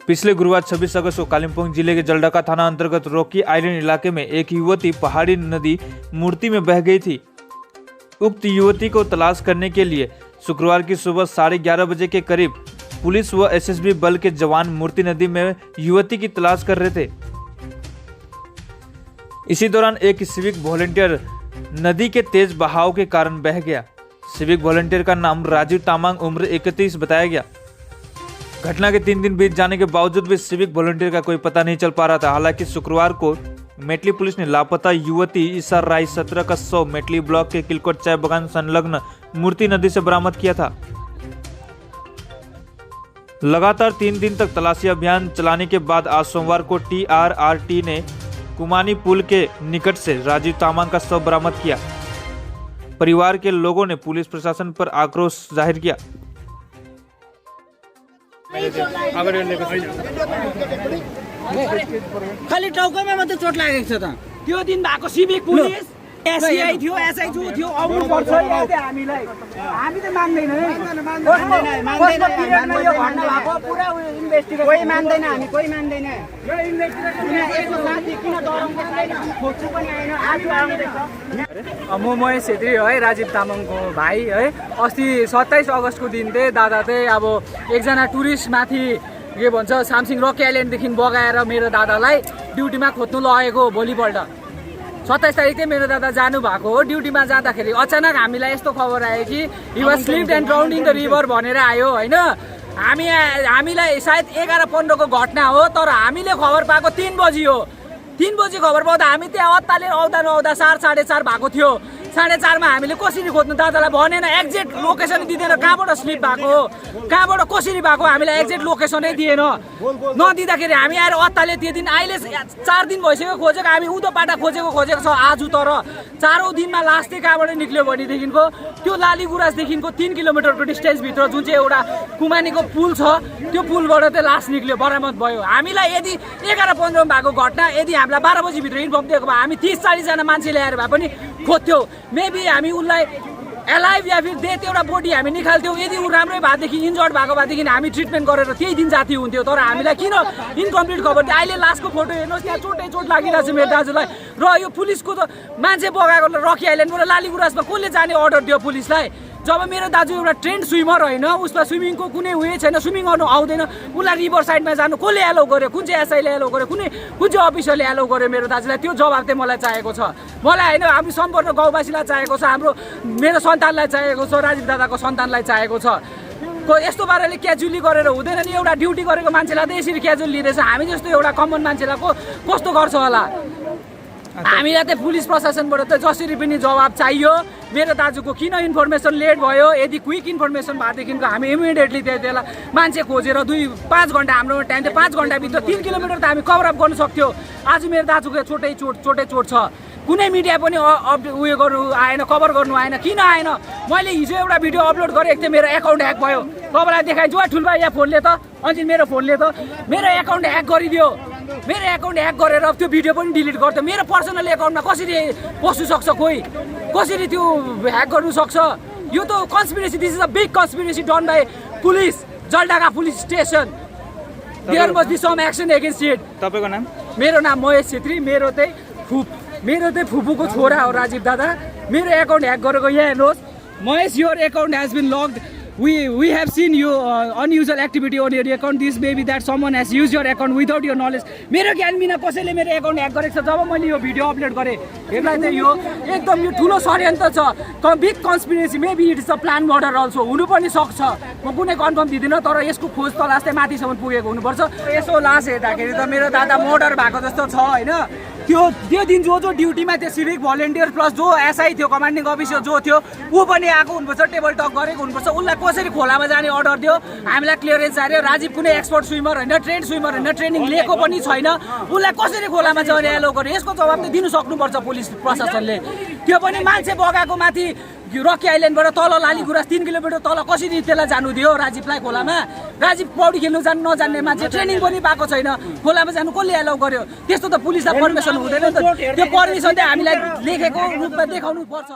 पिछले गुरुवार 26 अगस्त को कालिम्पोंग जिले के जलढका थाना अंतर्गत रॉकी आइलैंड इलाके में एक युवती पहाड़ी नदी मूर्ति में बह गई थी। उक्त युवती को तलाश करने के लिए शुक्रवार की सुबह 11:30 बजे के करीब पुलिस व एसएसबी बल के जवान मूर्ति नदी में युवती की तलाश कर रहे थे। इसी दौरान एक सिविक वॉलंटियर नदी के तेज बहाव के कारण बह गया। सिविक वॉलंटियर का नाम राजीव तामांग, उम्र 31 बताया गया। घटना के 3 दिन बीत जाने के बावजूद भी सिविक वॉलंटियर का कोई पता नहीं चल पा रहा था। हालांकि शुक्रवार को मेटली पुलिस ने लापता युवती ईसा राय 17 का शव मेटली ब्लॉक के किलकोट चाय बागान संलग्न मूर्ति नदी से बरामद किया था। लगातार 3 दिन तक तलाशी अभियान चलाने के बाद आज सोमवार को TRRT ने कुमानी पुल के निकट से राजीव तामांग का शव बरामद किया। परिवार के लोगों ने पुलिस प्रशासन पर आक्रोश जाहिर किया। खाली टाउकोमा मात्रै चोट लागेको छ त। त्यो दिन भएको सिभिक पुलिस एसआई थियो, एसआई थियो, आउनु पर्छ हामीलाई। हामी त मान्दैन है, मान्दैन यो घटना भएको पुरा इन्भेस्टिगेसन कोही मान्दैन, हामी कोही मान्दैन। यो इन्भेस्टिगेसन यसको साथी किन डराउँछ खोज्छु पनि आएन, आज आउँदैछ। म महेश छेत्री है, राजीव तामाङको भाइ है। अस्ति 27 अगस्तको दिन चाहिँ दादा चाहिँ अब एकजना टुरिस्ट माथि के भन्छ सामसिङ रकी आइल्यान्डदेखि बगाएर मेरो दादालाई ड्युटीमा खोज्नु लगेको। भोलिपल्ट 27 तारिक चाहिँ मेरो दादा जानु भएको हो। ड्युटीमा जाँदाखेरि अचानक हामीलाई यस्तो खबर आयो कि he was slipped and ड्राउन्ड in the river भनेर आयो होइन। हामीलाई सायद 11:15 को घटना हो, तर हामीले खबर पाएको 3 बजी हो। 3 बजी खबर पाउँदा हामी त्यहाँ अत्तालेर आउँदा 4:30 भएको थियो। 4:30 मा हामीले कसरी खोज्नु, दादालाई भनेन, एक्ज्याक्ट लोकेसन दिँदैन, कहाँबाट स्लिप भएको हो, कहाँबाट कसरी भएको हामीलाई एक्ज्याक्ट लोकेसनै दिएन। नदिँदाखेरि हामी आएर अत्ताले त्यो दिन अहिले 4 दिन भइसक्यो खोजेको, हामी उँधो पाटा खोजेको छ आज। तर 4औं दिनमा लास चाहिँ कहाँबाट निक्ल्यो भनेदेखिको त्यो लाली गुराँसदेखिको 3 किलोमिटरको डिस्टेन्सभित्र जुन चाहिँ एउटा कुमानीको पुल छ त्यो पुलबाट चाहिँ लास निक्ल्यो, बरामद भयो। हामीलाई यदि 11:15 भएको घटना यदि हामीलाई 12 बजीभित्र इन्फर्म दिएको भए हामी 30-40 जना मान्छे ल्याएर भए पनि खोज्थ्यौँ। मेबी हामी उसलाई एलाइभ या फिर डेथ एउटा बडी हामी निकाल्थ्यौँ। यदि ऊ राम्रै भएदेखि इन्जर्ड भएको भएदेखि हामी ट्रिटमेन्ट गरेर त्यही दिन जाति हुन्थ्यो। तर हामीलाई किन इन्कम्प्लिट खबर थियो। अहिले लास्टको फोटो हेर्नुहोस्, त्यहाँ चोट लागिरहेको छ मेरो दाजुलाई। र यो पुलिसको त मान्छे बगाएको रकी आइल्यान्डबाट लाली गुराँसमा कसले जाने अर्डर दियो पुलिसलाई? जब मेरो दाजु एउटा ट्रेन्ड स्विमर होइन, उसलाई स्विमिङको कुनै उयो छैन, स्विमिङ गर्नु आउँदैन, उसलाई रिभर साइडमा जानु कसले एलाउ गर्यो? कुन चाहिँ एसआईले एलाउ गर्यो? कुन चाहिँ अफिसरले एलाउ गर्यो मेरो दाजुलाई? त्यो जवाब चाहिँ मलाई चाहिएको छ। मलाई होइन, हाम्रो सम्पूर्ण गाउँवासीलाई चाहिएको छ, हाम्रो मेरो सन्तानलाई चाहिएको छ, राजीव दादाको सन्तानलाई चाहिएको छ। यस्तो पाराले क्याजुअली गरेर हुँदैन नि। एउटा ड्युटी गरेको मान्छेलाई त यसरी क्याजुअल लिँदैछ। हामी जस्तो एउटा कमन मान्छेलाई कस्तो गर्छ होला? हामीलाई त पुलिस प्रशासनबाट त जसरी पनि जवाब चाहियो। मेरो दाजुको किन इन्फर्मेसन लेट भयो? यदि क्विक इन्फर्मेसन भएदेखिको हामी इमिडिएटली त्यसलाई मान्छे खोजेर 2-5 घन्टा हाम्रो टाइम थियो, 5 घन्टाभित्र 3 किलोमिटर त हामी कभर अप गर्न सक्थ्यौँ। आज मेरो दाजुको चोटै चोट छ। कुनै मिडिया पनि उयो गर्नु आएन, कभर गर्नु आएन। किन आएन? मैले हिजो एउटा भिडियो अपलोड गरेको थिएँ, मेरो एकाउन्ट ह्याक भयो। तपाईँलाई देखाइदिन्छु है, ठुल्बा या फोनले त अनि मेरो फोनले त मेरो एकाउन्ट ह्याक गरिदियो। मेरो एकाउन्ट ह्याक गरेर त्यो भिडियो पनि डिलिट गर्थ्यो। मेरो पर्सनल एकाउन्टमा कसरी पस्नु सक्छ कोही? कसरी त्यो ह्याक गर्नु सक्छ? यो त conspiracy, this is a big conspiracy done by police, Jaldhaka police station. There must be some action against it. तपाईको नाम? मेरो नाम महेश छेत्री। मेरो चाहिँ फुपूको छोरा हो राजीव दादा। मेरो एकाउन्ट ह्याक गरेको यहाँ हेर्नुहोस्। Mahesh, your account has been locked. We have seen you unusual activity on your account. This may be that someone has used your account without your knowledge. मेरो ज्ञान बिना कसैले मेरो एकाउन्ट ह्याक गरेको छ। जब मैले यो भिडियो अपलोड गरेँ हेर्लाई चाहिँ यो एकदम यो ठुलो षड्यन्त्र छ, big conspiracy. Maybe it is a plan murder also हुनु पनि सक्छ। म कुनै कन्फर्म दिँदिनँ, तर यसको खोज तलास चाहिँ माथिसम्म पुगेको हुनुपर्छ। यसो लास हेर्दाखेरि त मेरो दादा मर्डर भएको जस्तो छ होइन। त्यो दिन जो ड्युटीमा थियो सिभिक भलेन्टियर प्लस जो एसआई थियो, कमान्डिङ अफिसर जो थियो, ऊ पनि आएको हुनुपर्छ, टेबल टक गरेको हुनुपर्छ। उसलाई कसरी खोलामा जाने अर्डर दियो? हामीलाई क्लियरेन्स चाहियो। राजीव कुनै एक्सपर्ट स्विमर होइन, ट्रेन्ड स्विमर होइन, ट्रेनिङ लिएको पनि छैन। उसलाई कसरी खोलामा जाने एलो गर्यो? यसको जवाब त दिनु सक्नुपर्छ पुलिस प्रशासनले। त्यो पनि मान्छे बगाएको माथि रकी आइल्यान्डबाट तल लाली गुराँस 3 किलोमिटर तल कसरी त्यसलाई जानु दियो राजीवलाई खोलामा? राजीव पौडी खेल्नु नजान्ने मान्छे, ट्रेनिङ पनि पाएको छैन, खोलामा जानु कसले एलाउ गर्यो? त्यस्तो त पुलिसलाई पर्मिसन हुँदैन नि त। त्यो पर्मिसन चाहिँ हामीलाई लेखेको रूपमा देखाउनु पर्छ।